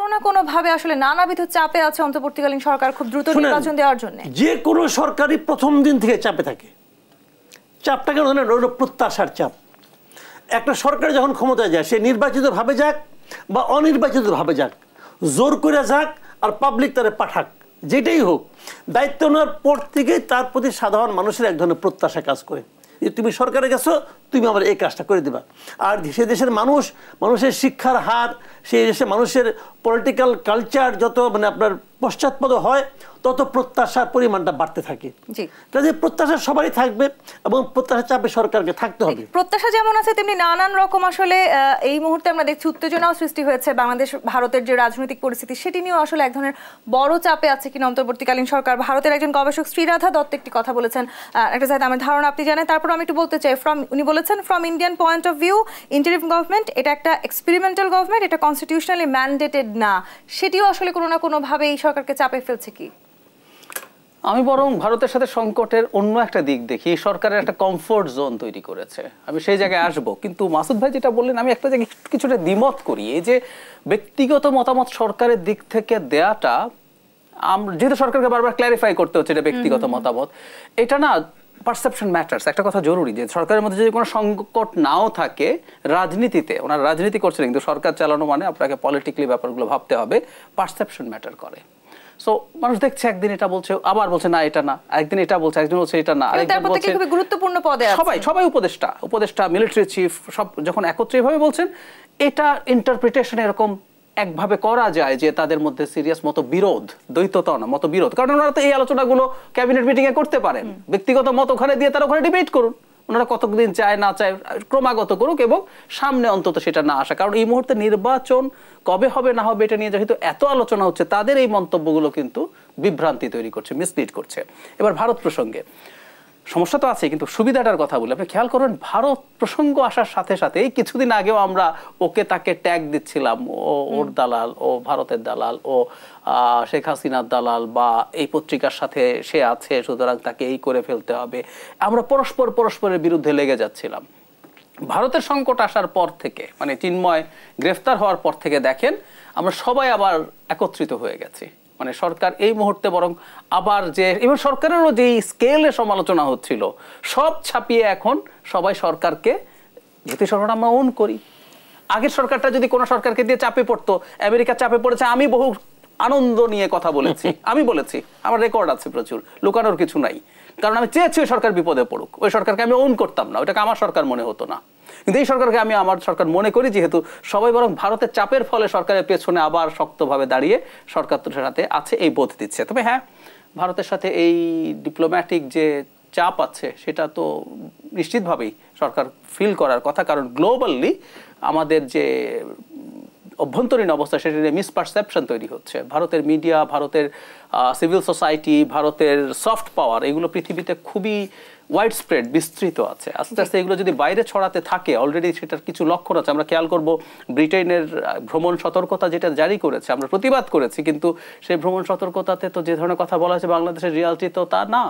কোনো না কোনো ভাবে আসলে নানাবিধ চাপে আছে অন্তর্বর্তীকালীন সরকার খুব দ্রুত নির্বাচন দেওয়ার জন্য? যে কোনো সরকারই প্রথম দিন থেকে চাপে থাকে। চাপটা কেন জানেন? ওটা প্রত্যাশার চাপ। একটা সরকার যখন ক্ষমতায় যায়, সে নির্বাচিত ভাবে যাক বা অনির্বাচিত ভাবে যাক, জোর করে যাক আর পাবলিক তারে পাঠাক, যেটাই হোক, দায়িত্ব নেওয়ার পর থেকেই তার প্রতি সাধারণ মানুষের এক ধরনের প্রত্যাশা কাজ করে যে তুমি সরকারে গেছো, তুমি আমার এই কাজটা করে দিবা। আর সে দেশের মানুষের শিক্ষার হার, সেই দেশের মানুষের পলিটিক্যাল কালচার যত আপনার পশ্চাৎপদ হয়, তত প্রত্যাশার পরিমাণটা বাড়তে থাকে। কাজে প্রত্যাশা সবারই থাকবে এবং প্রত্যাশা চাপে সরকারকে থাকতে হবে। প্রত্যাশা যেমন আছে তেমনি নানান রকম আসলে এই মুহূর্তে আমরা দেখছি উত্তেজনাও সৃষ্টি হয়েছে। বাংলাদেশ ভারতের যে রাজনৈতিক পরিস্থিতি সেটি নিয়েও আসলে এক ধরনের বড় চাপে আছে কিনা অন্তর্বর্তীকালীন সরকার। ভারতের একজন গবেষক শ্রীরাধা দত্ত একটি কথা বলেছেন, একটা জায়গায় আমার ধারণা আপনি জানেন, তারপর আমি একটু বলতে চাই। উনি বলেছেন from Indian point of view interim government এটা একটা এক্সপেরিমেন্টাল গভর্নমেন্ট, এটা কনস্টিটিউশনালি ম্যান্ডেটেড না। সেটিও আসলে কোনো না কোনোভাবে এই সরকারকে চাপে ফেলছে কি? আমি বরং ভারতের সাথে সংকটের অন্য একটা দিক দেখি, সরকারের একটা কমফোর্ট জোন তৈরি করেছে। আমি সেই জায়গায় আসবো, কিন্তু মাসুদ ভাই যেটা বললেন আমি একটা জায়গায় কিছুটা দ্বিমত করি। এই যে ব্যক্তিগত মতামত সরকারের দিক থেকে দেয়াটা, যেহেতু সরকারকে বারবার ক্ল্যারিফাই করতে হচ্ছে এটা ব্যক্তিগত মতামত, এটা না পারসেপশন ম্যাটার্স। একটা কথা জরুরি যে সরকারের মধ্যে যদি কোনো সংকট নাও থাকে, রাজনীতিতে ওনারা রাজনীতি করছেন, কিন্তু সরকার চালানো মানে আপনাকে পলিটিক্যালি ব্যাপারগুলো ভাবতে হবে, পারসেপশন ম্যাটার করে। সো মানুষ দেখছে একদিন এটা বলছে, আবার বলছে না এটা না, একদিন এটা বলছে, একজন বলছে এটা না, আরেকজন বলছে। খুবই গুরুত্বপূর্ণ পদে আছে সবাই উপদেষ্টা, মিলিটারি চিফ সব যখন একত্রিতভাবে বলছেন, এটা ইন্টারপ্রিটেশন এরকম একভাবে করা যায় যে তাদের মধ্যে সিরিয়াস মতবিরোধ, দ্বৈততা না, মতবিরোধ। কারণ ওনারা তো এই আলোচনাগুলো ক্যাবিনেট মিটিং এ করতে পারেন, ব্যক্তিগত মত ওখানে দিয়ে তারা ওখানে ডিবেট করুন, ওনারা কতদিন চায় না চায় ক্রমাগত করুক, এবং সামনে অন্তত সেটা না আসা। কারণ এই মুহূর্তে নির্বাচন কবে হবে না হবে এটা নিয়ে যেহেতু এত আলোচনা হচ্ছে, তাদের এই মন্তব্যগুলো কিন্তু বিভ্রান্তি তৈরি করছে, মিসলিড করছে। এবার ভারত প্রসঙ্গে সমস্যা তো আছে, কিন্তু সুবিধাটার কথা বলি। আপনি খেয়াল করবেন ভারত প্রসঙ্গ আসার সাথে সাথে কিছুদিন আগেও আমরা ওকে তাকে ট্যাগ দিচ্ছিলাম, ওর দালাল, ও ভারতের দালাল, ও শেখ হাসিনার দালাল, বা এই পত্রিকার সাথে সে আছে সুতরাং তাকে এই করে ফেলতে হবে। আমরা পরস্পরের বিরুদ্ধে লেগে যাচ্ছিলাম। ভারতের সংকট আসার পর থেকে, মানে চিন্ময় গ্রেফতার হওয়ার পর থেকে দেখেন আমরা সবাই আবার একত্রিত হয়ে গেছি। মানে সরকার এই মুহূর্তে বরং আবার যে, এবং সরকারেরও যে স্কেলে সমালোচনা হচ্ছিল সব ছাপিয়ে এখন সবাই সরকারকে, যেহেতু সরকার আমরা ওন করি, আগের সরকারটা যদি কোনো সরকারকে দিয়ে চাপে পড়তো, আমেরিকা চাপে পড়েছে, আমি বহু আনন্দ নিয়ে কথা বলেছি, আমি বলেছি, আমার রেকর্ড আছে প্রচুর, লুকানোর কিছু নাই। কারণ আমি চেয়েছি ওই সরকার বিপদে পড়ুক, ওই সরকারকে আমি ওন করতাম না, ওইটাকে আমার সরকার মনে হতো না। কিন্তু এই সরকারকে আমি আমার সরকার মনে করি, যেহেতু সবাই বরং ভারতের চাপের ফলে সরকারের পেছনে আবার শক্তভাবে দাঁড়িয়ে সরকার সাথে আছে এই বোধ দিচ্ছে। তবে হ্যাঁ, ভারতের সাথে এই ডিপ্লোম্যাটিক যে চাপ আছে সেটা তো নিশ্চিতভাবেই সরকার ফিল করার কথা। কারণ গ্লোবালি আমাদের যে অভ্যন্তরীণ অবস্থা সেটা নিয়ে মিসপারসেপশন তৈরি হচ্ছে। ভারতের মিডিয়া, ভারতের সিভিল সোসাইটি, ভারতের সফট পাওয়ার, এগুলো পৃথিবীতে খুবই ওয়াইড স্প্রেড, বিস্তৃত আছে। আস্তে আস্তে এগুলো যদি বাইরে ছড়াতে থাকে, অলরেডি সেটার কিছু লক্ষণ আছে। আমরা খেয়াল করব ব্রিটেনের ভ্রমণ সতর্কতা যেটা জারি করেছে, আমরা প্রতিবাদ করেছি, কিন্তু সেই ভ্রমণ সতর্কতাতে তো যে ধরনের কথা বলা হয়েছে বাংলাদেশের রিয়ালিটি তো তা না।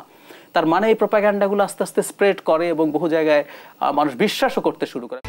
তার মানে এই প্রোপাগ্যান্ডাগুলো আস্তে আস্তে স্প্রেড করে এবং বহু জায়গায় মানুষ বিশ্বাসও করতে শুরু করে।